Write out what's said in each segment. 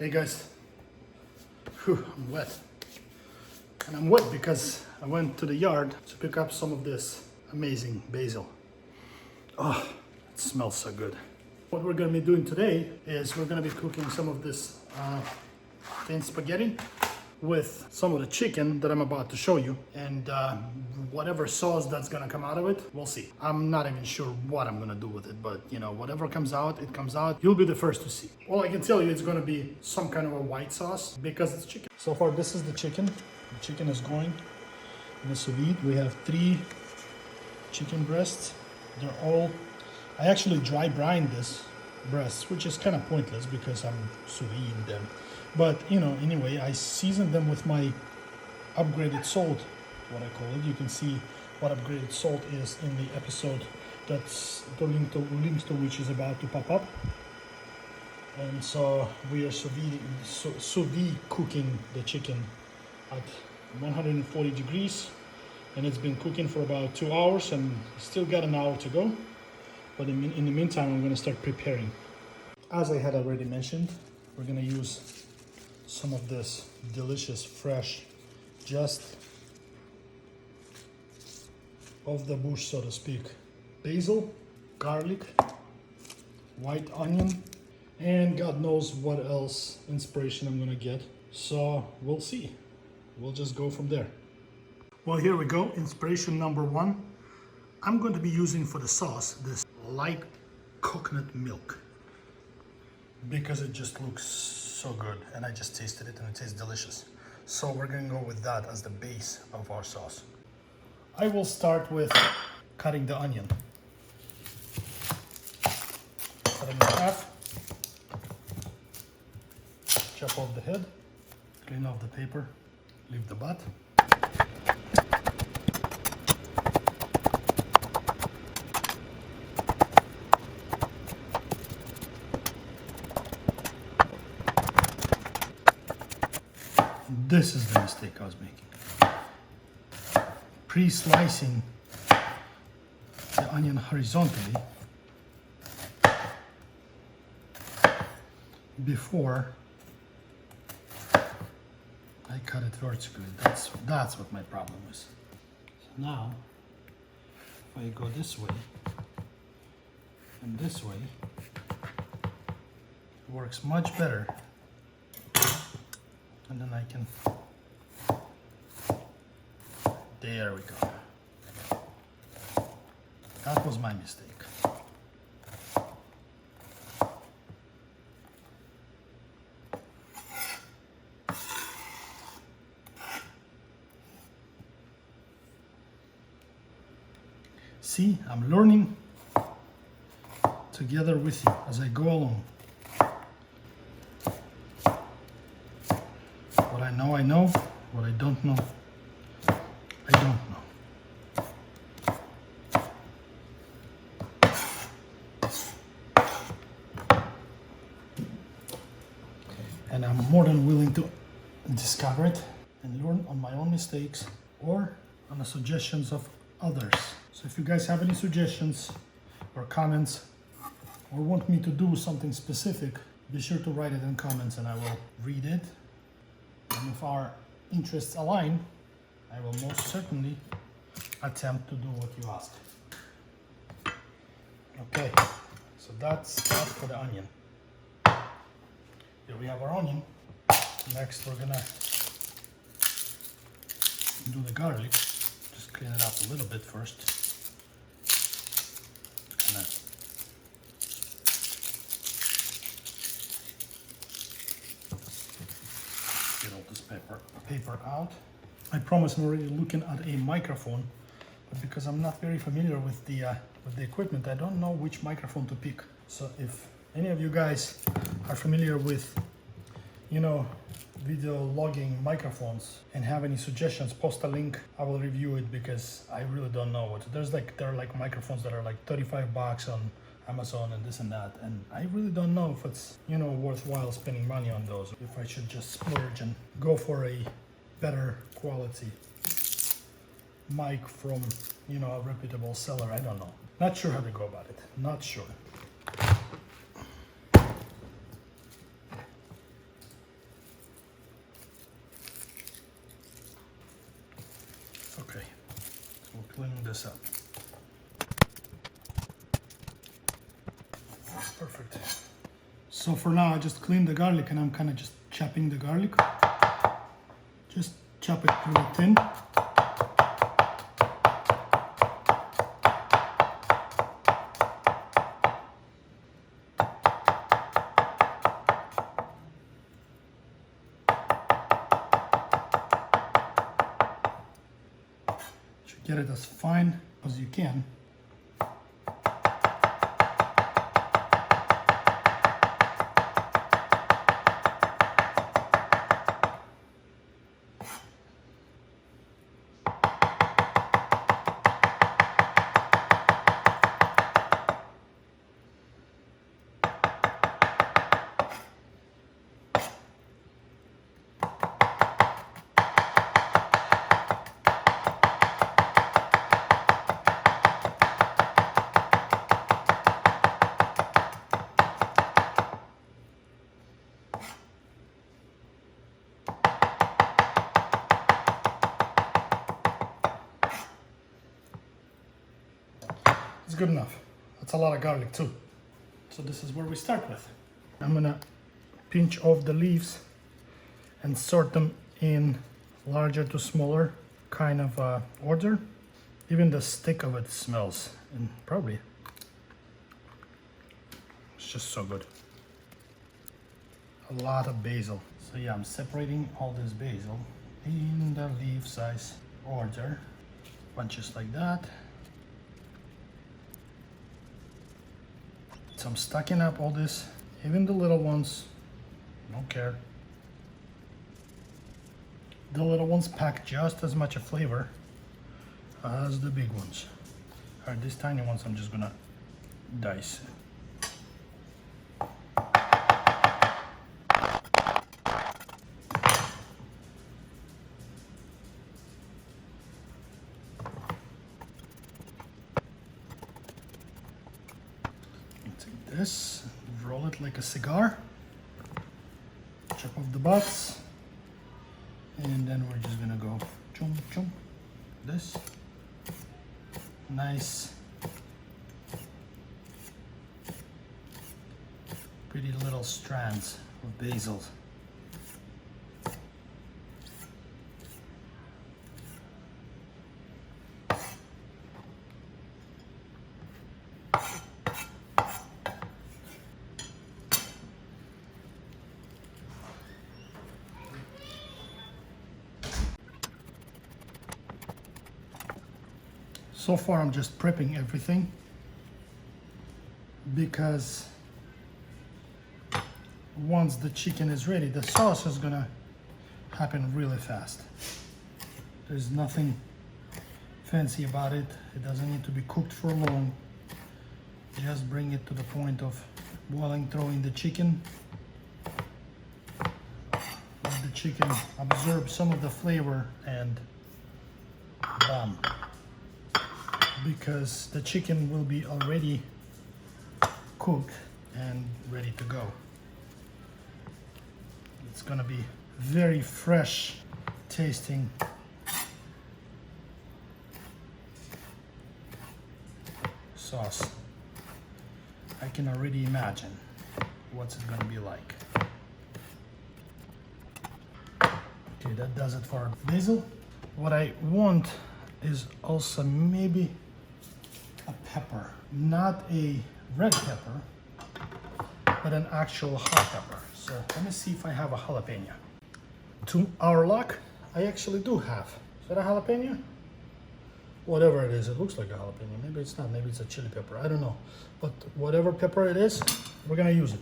Hey guys, whew, I'm wet. And I'm wet because I went to the yard to pick up some of this amazing basil. Oh, it smells so good. What we're gonna be doing today is we're gonna be cooking some of this thin spaghetti with some of the chicken that I'm about to show you, and whatever sauce that's gonna come out of it, we'll see. I'm not even sure what I'm gonna do with it, but you know, whatever comes out, it comes out. You'll be the first to see. All I can tell you, it's gonna be some kind of a white sauce because it's chicken. So far, this is the chicken. The chicken is going in the sous vide. We have 3 chicken breasts. They're all, I actually dry brine this breasts, which is kind of pointless because I'm sous vide them. But you know, anyway, I seasoned them with my upgraded salt, what I call it. You can see what upgraded salt is in the episode that's the links to which is about to pop up. And so we are sous vide cooking the chicken at 140 degrees, and it's been cooking for about 2 hours, and still got an hour to go. But in the meantime, I'm going to start preparing. As I had already mentioned, we're going to use some of this delicious, fresh, just off the bush, so to speak, basil, garlic, white onion, and God knows what else inspiration I'm gonna get. So we'll see. We'll just go from there. Well, here we go. Inspiration number 1. I'm going to be using for the sauce this light coconut milk because it just looks so good, and I just tasted it and it tastes delicious. So we're gonna go with that as the base of our sauce. I will start with cutting the onion. Cut it in half. Chop off the head. Clean off the paper. Leave the butt. This is the mistake I was making. Pre-slicing the onion horizontally before I cut it vertically. That's what my problem is. So now, if I go this way and this way, it works much better. And then I can, there we go. That was my mistake. See, I'm learning together with you as I go along. What I know. What I don't know, I don't know. And I'm more than willing to discover it and learn on my own mistakes or on the suggestions of others. So if you guys have any suggestions or comments or want me to do something specific, be sure to write it in comments and I will read it. And if our interests align, I will most certainly attempt to do what you ask. Okay, so that's that for the onion. Here we have our onion. Next we're gonna do the garlic. Just clean it up a little bit first. Kinda get all this paper out. I promise I'm already looking at a microphone, but because I'm not very familiar with the equipment, I don't know which microphone to pick. So if any of you guys are familiar with, you know, video logging microphones and have any suggestions, post a link. I will review it because I really don't know what. There are like microphones that are like $35 on Amazon and this and that, and I really don't know if it's, you know, worthwhile spending money on those. If I should just splurge and go for a better quality mic from, you know, a reputable seller. I don't know. Not sure how to go about it. Not sure. clean this up. Perfect. So for now, I just cleaned the garlic and I'm kind of just chopping the garlic. Just chop it really thin. Get it as fine as you can. It's good enough. That's a lot of garlic too. So this is where we start with. I'm gonna pinch off the leaves and sort them in larger to smaller kind of order. Even the stick of it smells, and probably it's just so good. A lot of basil. So yeah, I'm separating all this basil in the leaf size order. Bunches like that. So I'm stacking up all this, even the little ones, don't care. The little ones pack just as much a flavor as the big ones. All right, these tiny ones I'm just gonna dice. Take this, roll it like a cigar, chop off the butts, and then we're just gonna go chum chum. This nice, pretty little strands of basil. So far I'm just prepping everything because once the chicken is ready, the sauce is gonna happen really fast. There's nothing fancy about it. It doesn't need to be cooked for long. Just bring it to the point of boiling, throw in the chicken. Let the chicken absorb some of the flavor and bam. Because the chicken will be already cooked and ready to go. It's gonna be very fresh tasting sauce. I can already imagine what's it gonna be like. Okay, that does it for basil. What I want is also maybe a pepper, not a red pepper, but an actual hot pepper. So let me see if I have a jalapeno. To our luck, I actually do have. Is that a jalapeno? Whatever it is, it looks like a jalapeno. Maybe it's not, maybe it's a chili pepper, I don't know. But whatever pepper it is, we're gonna use it.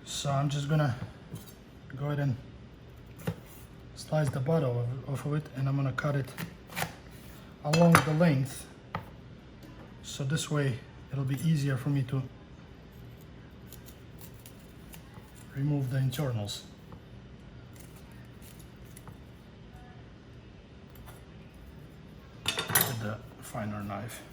So I'm just gonna go ahead and slice the butt off of it, and I'm gonna cut it along the length, so this way it'll be easier for me to remove the internals. With the finer knife.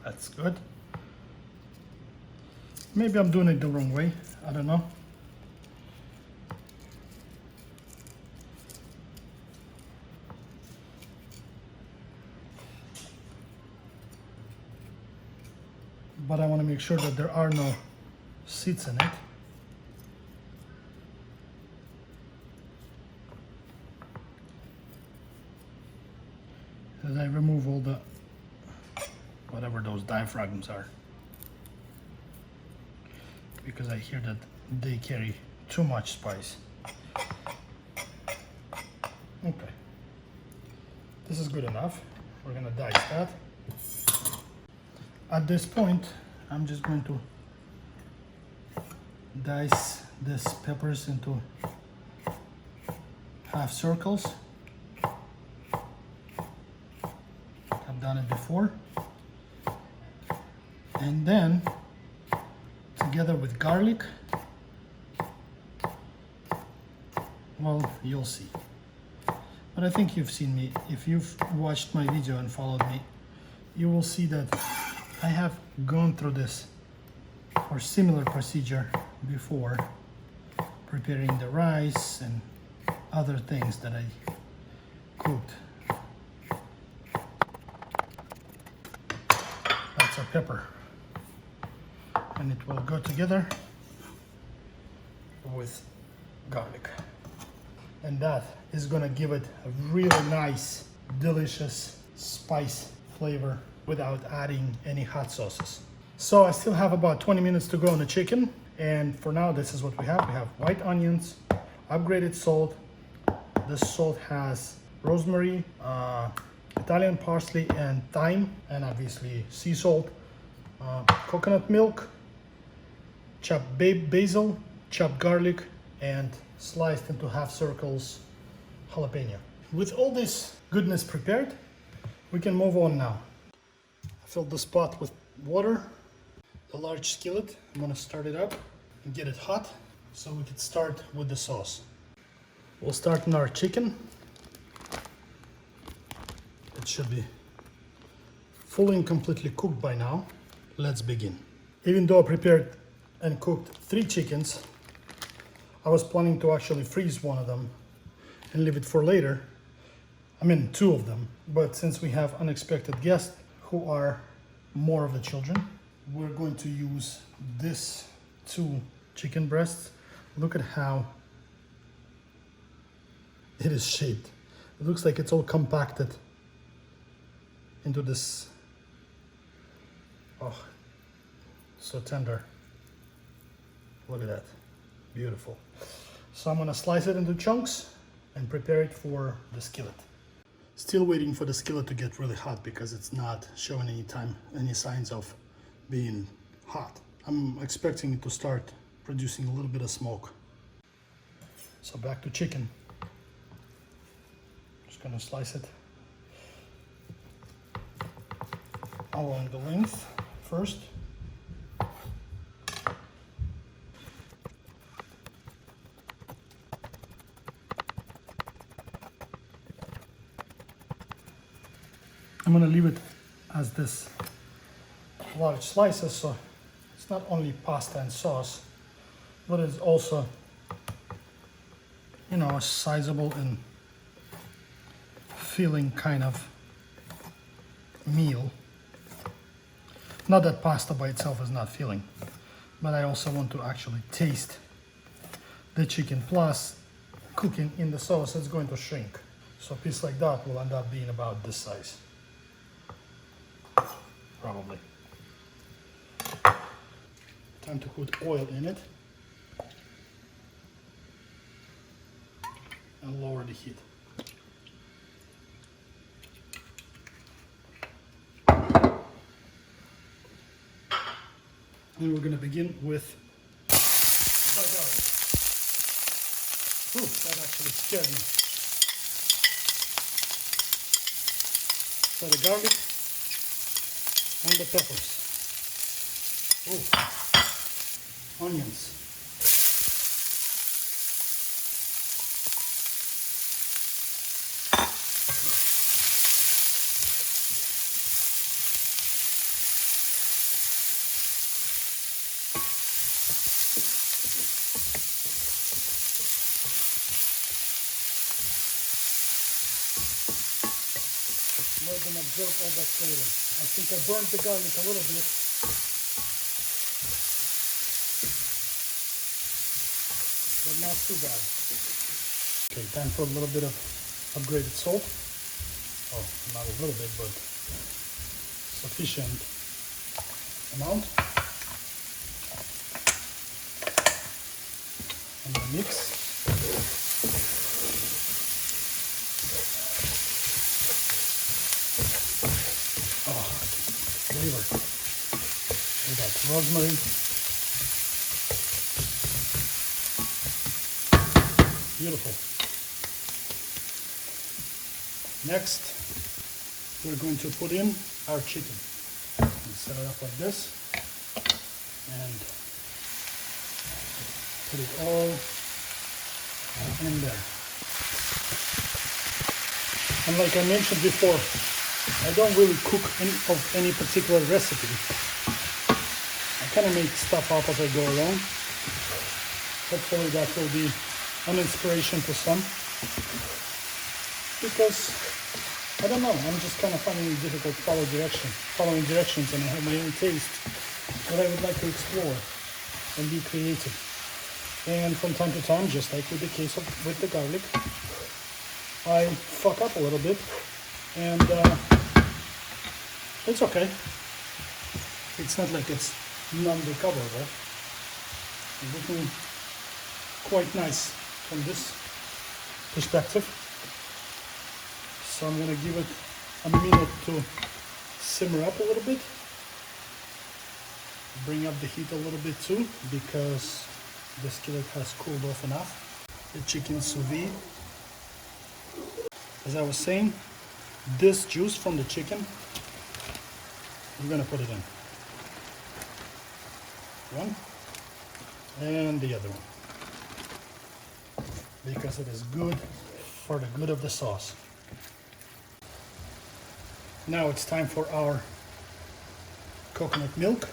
That's good. Maybe I'm doing it the wrong way. I don't know. But I want to make sure that there are no seeds in it. As I remove all the, whatever those diaphragms are. Because I hear that they carry too much spice. Okay. This is good enough. We're gonna dice that. At this point, I'm just going to dice these peppers into half circles. I've done it before. And then, together with garlic, well, you'll see. But I think you've seen me. If you've watched my video and followed me, you will see that I have gone through this or similar procedure before, preparing the rice and other things that I cooked. That's a pepper, and it will go together with garlic, and that is gonna give it a really nice, delicious spice flavor without adding any hot sauces. So I still have about 20 minutes to go on the chicken, and for now this is what we have. We have white onions, upgraded salt. This salt has rosemary, Italian parsley and thyme, and obviously sea salt, coconut milk, chopped basil, chopped garlic, and sliced into half circles jalapeno. With all this goodness prepared, we can move on now. I filled this pot with water, a large skillet. I'm gonna start it up and get it hot so we can start with the sauce. We'll start in our chicken. It should be fully and completely cooked by now. Let's begin. Even though I prepared and cooked 3 chickens, I was planning to actually freeze one of them and leave it for later. I mean 2 of them, but since we have unexpected guests who are more of the children, we're going to use this 2 chicken breasts. Look at how it is shaped. It looks like it's all compacted into this, oh, so tender. Look at that, beautiful. So I'm gonna slice it into chunks and prepare it for the skillet. Still waiting for the skillet to get really hot because it's not showing any signs of being hot. I'm expecting it to start producing a little bit of smoke. So back to chicken. Just gonna slice it along the length first. I'm gonna leave it as this large slices, so it's not only pasta and sauce, but it's also, you know, a sizable and filling kind of meal. Not that pasta by itself is not filling, but I also want to actually taste the chicken, plus cooking in the sauce, it's going to shrink. So a piece like that will end up being about this size. Probably. Time to put oil in it and lower the heat. And we're going to begin with the garlic. Ooh, that actually scared me. So the garlic and the peppers. Ooh. Onions. let them absorb all that flavor. I think I burned the garlic a little bit, but not too bad. Okay, time for a little bit of upgraded salt. Oh, not a little bit, but sufficient amount. And then mix. Oh, flavor. With that rosemary. Beautiful. Next, we're going to put in our chicken. Set it up like this and put it all in there. And like I mentioned before, I don't really cook any particular recipe. I kind of make stuff up as I go along. Hopefully that will be an inspiration to some. Because I don't know, I'm just kind of finding it difficult to following directions, and I have my own taste that I would like to explore and be creative. And from time to time, just like with the case with the garlic, I fuck up a little bit, and it's okay. It's not like it's non-recoverable. It's looking quite nice from this perspective. So I'm going to give it a minute to simmer up a little bit. Bring up the heat a little bit too, because the skillet has cooled off enough. The chicken sous vide. As I was saying, this juice from the chicken, we're going to put it in. One and the other one. Because it is good for the good of the sauce. Now it's time for our coconut milk.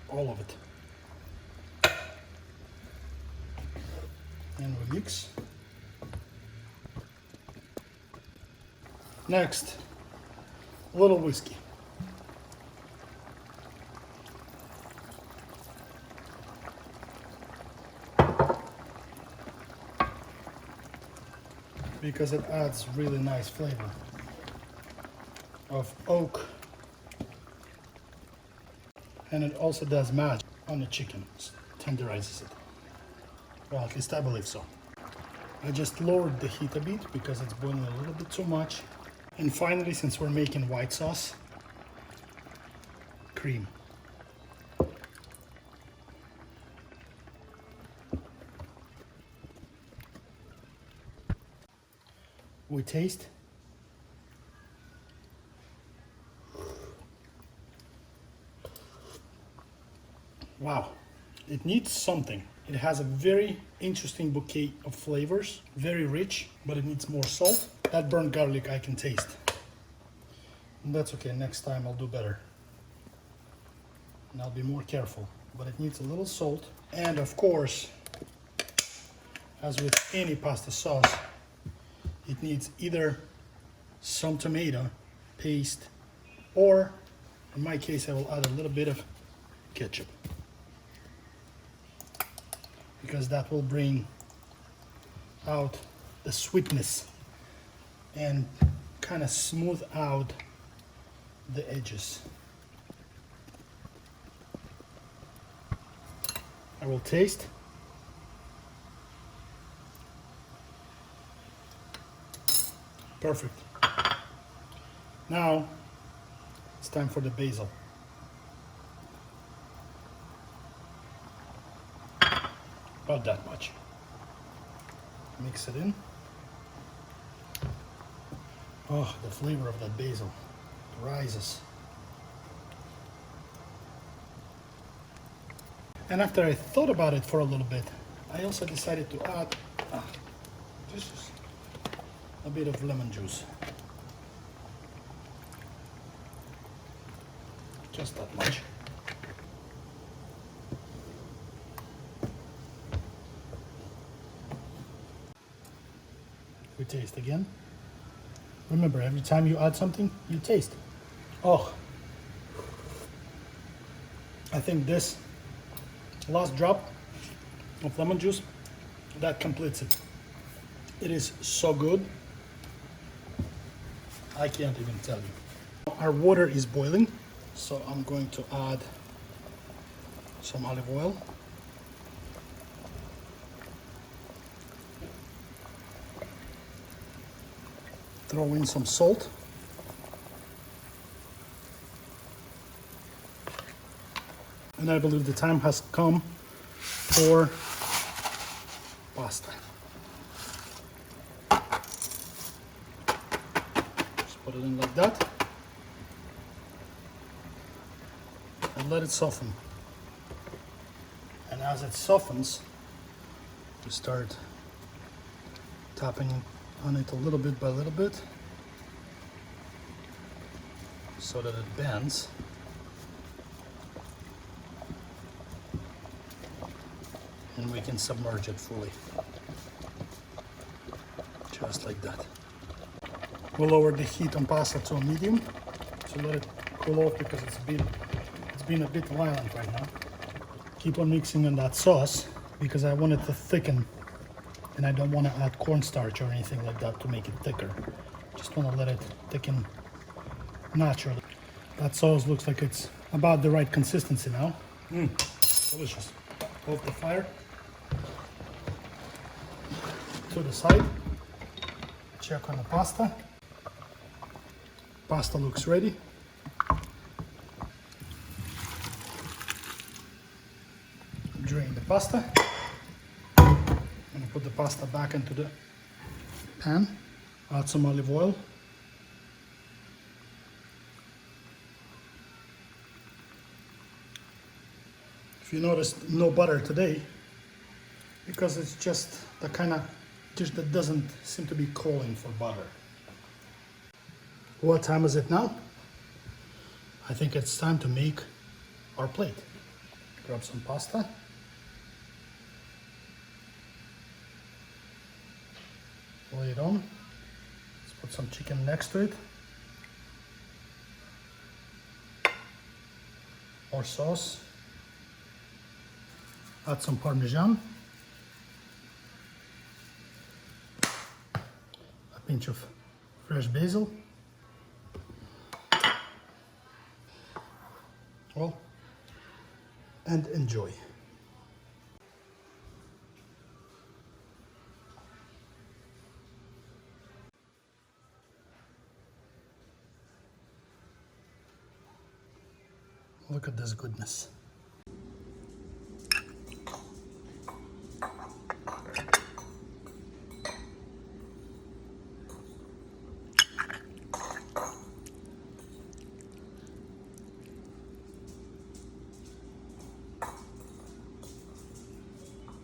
All of it. And we mix. Next, a little whiskey. Because it adds really nice flavor of oak, and it also does magic on the chicken, tenderizes it. Well, at least I believe so. I just lowered the heat a bit because it's boiling a little bit too much. And finally, since we're making white sauce, cream. We taste. Wow, it needs something. It has a very interesting bouquet of flavors, very rich, but it needs more salt. That burnt garlic I can taste. And that's okay, next time I'll do better. And I'll be more careful, but it needs a little salt. And of course, as with any pasta sauce, it needs either some tomato paste, or in my case, I will add a little bit of ketchup, because that will bring out the sweetness and kind of smooth out the edges. I will taste. Perfect. Now it's time for the basil. About that much. Mix it in. Oh, the flavor of that basil rises. And after I thought about it for a little bit, I also decided to add just a bit of lemon juice. Just that much. We taste again. Remember, every time you add something, you taste. Oh, I think this last drop of lemon juice, that completes it. It is so good. I can't even tell you. Our water is boiling, so I'm going to add some olive oil. Throw in some salt. And I believe the time has come for pasta. Just put it in like that. And let it soften. And as it softens, we start tapping on it a little bit by little bit so that it bends. And we can submerge it fully. Just like that. We'll lower the heat on pasta to a medium to let it cool off because it's been a bit violent right now. Keep on mixing on that sauce because I want it to thicken, and I don't want to add cornstarch or anything like that to make it thicker. Just want to let it thicken naturally. That sauce looks like it's about the right consistency now. Delicious. Off the fire. To the side. Check on the pasta. Pasta looks ready. Drain the pasta. I'm going to put the pasta back into the pan. Add some olive oil. If you noticed, no butter today, because it's just the kind of dish that doesn't seem to be calling for butter. What time is it now? I think it's time to make our plate. Grab some pasta. Lay it on. Let's put some chicken next to it. More sauce. Add some Parmesan. A pinch of fresh basil. Well, and enjoy. Look at this goodness.